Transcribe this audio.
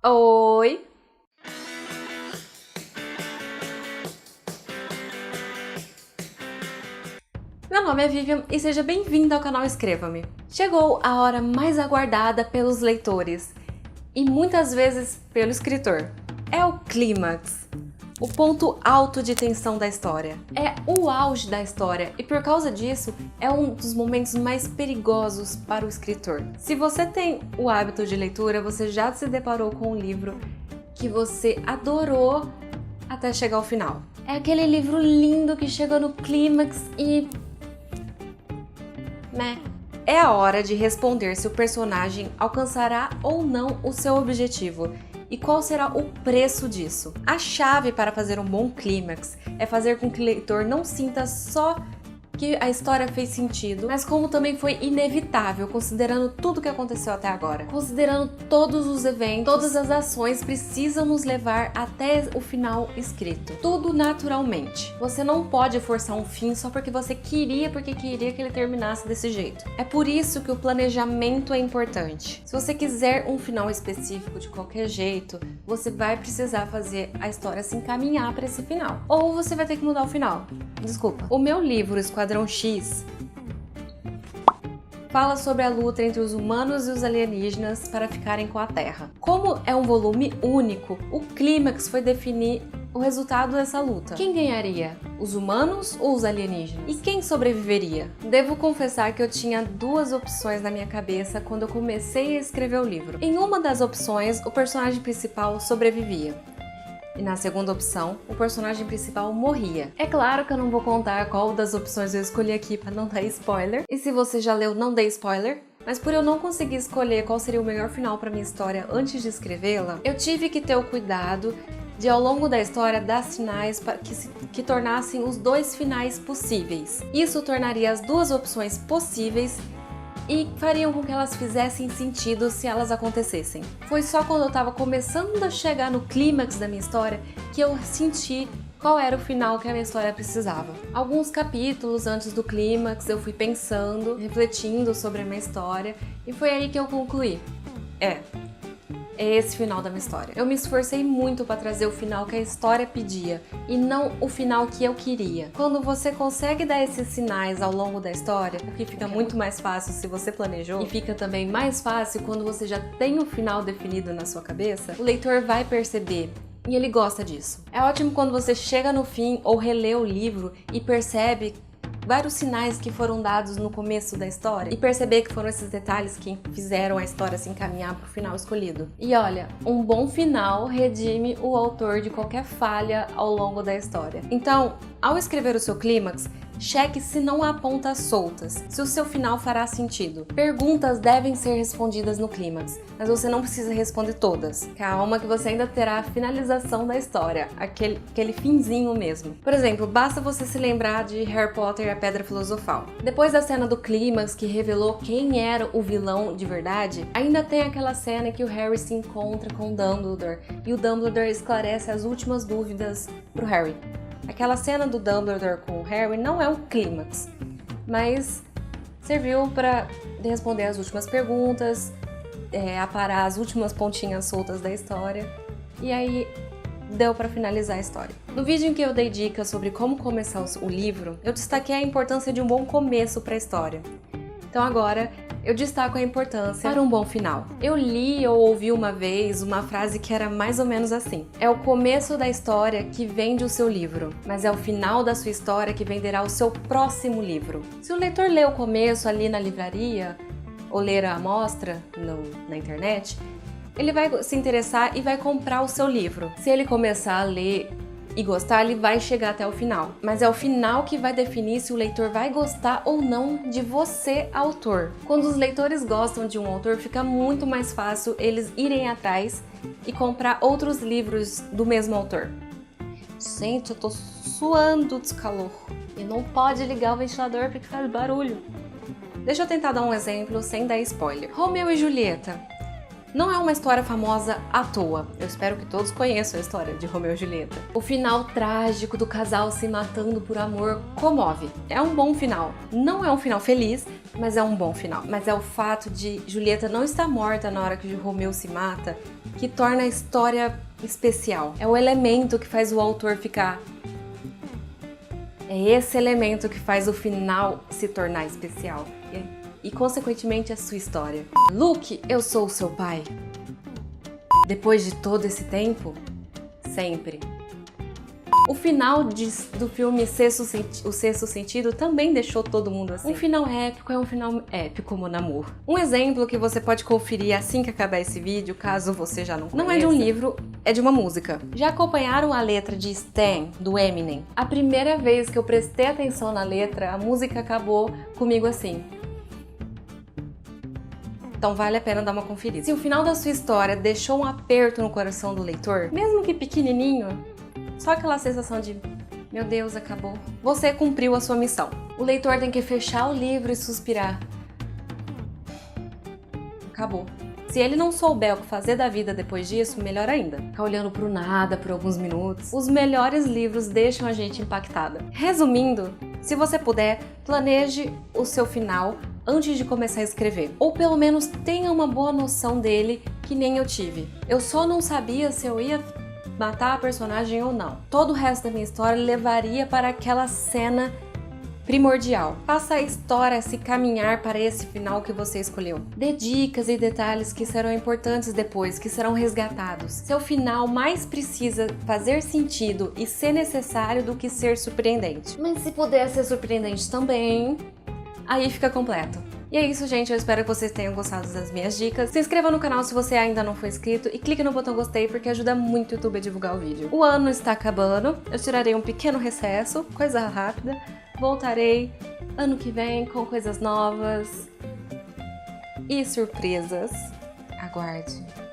Oi! Meu nome é Vivian e seja bem-vindo ao canal Escreva-me. Chegou a hora mais aguardada pelos leitores e muitas vezes pelo escritor. É o clímax, o ponto alto de tensão da história. É o auge da história e por causa disso é um dos momentos mais perigosos para o escritor. Se você tem o hábito de leitura, você já se deparou com um livro que você adorou até chegar ao final. É aquele livro lindo que chega no clímax e... É a hora de responder se o personagem alcançará ou não o seu objetivo e qual será o preço disso. A chave para fazer um bom clímax é fazer com que o leitor não sinta só que a história fez sentido, mas como também foi inevitável, considerando tudo que aconteceu até agora. Considerando todos os eventos, todas as ações precisam nos levar até o final escrito. Tudo naturalmente. Você não pode forçar um fim só porque você queria que ele terminasse desse jeito. É por isso que o planejamento é importante. Se você quiser um final específico de qualquer jeito, você vai precisar fazer a história se encaminhar para esse final. Ou você vai ter que mudar o final. Desculpa. O meu livro Esquadrão X fala sobre a luta entre os humanos e os alienígenas para ficarem com a Terra. Como é um volume único, o clímax foi definir o resultado dessa luta. Quem ganharia? Os humanos ou os alienígenas? E quem sobreviveria? Devo confessar que eu tinha duas opções na minha cabeça quando eu comecei a escrever o livro. Em uma das opções, o personagem principal sobrevivia. E na segunda opção, o personagem principal morria. É claro que eu não vou contar qual das opções eu escolhi aqui para não dar spoiler. E se você já leu, não dê spoiler. Mas por eu não conseguir escolher qual seria o melhor final para minha história antes de escrevê-la, eu tive que ter o cuidado de, ao longo da história, dar sinais que tornassem os dois finais possíveis. Isso tornaria as duas opções possíveis e fariam com que elas fizessem sentido se elas acontecessem. Foi só quando eu estava começando a chegar no clímax da minha história que eu senti qual era o final que a minha história precisava. Alguns capítulos antes do clímax eu fui pensando, refletindo sobre a minha história e foi aí que eu concluí. É esse final da minha história. Eu me esforcei muito para trazer o final que a história pedia e não o final que eu queria. Quando você consegue dar esses sinais ao longo da história, o que fica muito mais fácil se você planejou, e fica também mais fácil quando você já tem o final definido na sua cabeça, o leitor vai perceber. E ele gosta disso. É ótimo quando você chega no fim ou relê o livro e percebe vários sinais que foram dados no começo da história e perceber que foram esses detalhes que fizeram a história se encaminhar para o final escolhido. E olha, um bom final redime o autor de qualquer falha ao longo da história. Então, ao escrever o seu clímax, cheque se não há pontas soltas, se o seu final fará sentido. Perguntas devem ser respondidas no clímax, mas você não precisa responder todas. Calma que você ainda terá a finalização da história, aquele finzinho mesmo. Por exemplo, basta você se lembrar de Harry Potter e a Pedra Filosofal. Depois da cena do clímax que revelou quem era o vilão de verdade, ainda tem aquela cena em que o Harry se encontra com o Dumbledore e o Dumbledore esclarece as últimas dúvidas pro Harry. Aquela cena do Dumbledore com o Harry não é um clímax, mas serviu para responder as últimas perguntas, aparar as últimas pontinhas soltas da história, e aí deu para finalizar a história. No vídeo em que eu dei dicas sobre como começar o livro, eu destaquei a importância de um bom começo para a história. Então agora eu destaco a importância para um bom final. Eu li ou ouvi uma vez uma frase que era mais ou menos assim: é o começo da história que vende o seu livro, mas é o final da sua história que venderá o seu próximo livro. Se o leitor ler o começo ali na livraria, ou ler a amostra na internet, ele vai se interessar e vai comprar o seu livro. Se ele começar a ler e gostar, ele vai chegar até o final. Mas é o final que vai definir se o leitor vai gostar ou não de você, autor. Quando os leitores gostam de um autor, fica muito mais fácil eles irem atrás e comprar outros livros do mesmo autor. Gente, eu tô suando de calor. E não pode ligar o ventilador porque faz barulho. Deixa eu tentar dar um exemplo sem dar spoiler. Romeu e Julieta. Não é uma história famosa à toa. Eu espero que todos conheçam a história de Romeu e Julieta. O final trágico do casal se matando por amor comove. É um bom final. Não é um final feliz, mas é um bom final. Mas é o fato de Julieta não estar morta na hora que o Romeu se mata que torna a história especial. É o elemento que faz o autor ficar... É esse elemento que faz o final se tornar especial. E consequentemente, a sua história. Luke, eu sou o seu pai. Depois de todo esse tempo? Sempre. O final do filme O Sexto Sentido também deixou todo mundo assim. Um final épico é um final épico, mon amour. Um exemplo que você pode conferir assim que acabar esse vídeo, caso você já não conheça. Não é de um livro, é de uma música. Já acompanharam a letra de Stan, do Eminem? A primeira vez que eu prestei atenção na letra, a música acabou comigo assim. Então vale a pena dar uma conferida. Se o final da sua história deixou um aperto no coração do leitor, mesmo que pequenininho, só aquela sensação de, meu Deus, acabou. Você cumpriu a sua missão. O leitor tem que fechar o livro e suspirar. Acabou. Se ele não souber o que fazer da vida depois disso, melhor ainda. Ficar olhando pro nada por alguns minutos. Os melhores livros deixam a gente impactada. Resumindo, se você puder, planeje o seu final antes de começar a escrever. Ou pelo menos tenha uma boa noção dele, que nem eu tive. Eu só não sabia se eu ia matar a personagem ou não. Todo o resto da minha história levaria para aquela cena primordial. Faça a história se caminhar para esse final que você escolheu. Dê dicas e detalhes que serão importantes depois, que serão resgatados. Seu final mais precisa fazer sentido e ser necessário do que ser surpreendente. Mas se puder ser surpreendente também, aí fica completo. E é isso, gente. Eu espero que vocês tenham gostado das minhas dicas. Se inscreva no canal se você ainda não for inscrito e clique no botão gostei porque ajuda muito o YouTube a divulgar o vídeo. O ano está acabando, eu tirarei um pequeno recesso, coisa rápida. Voltarei ano que vem com coisas novas e surpresas. Aguarde!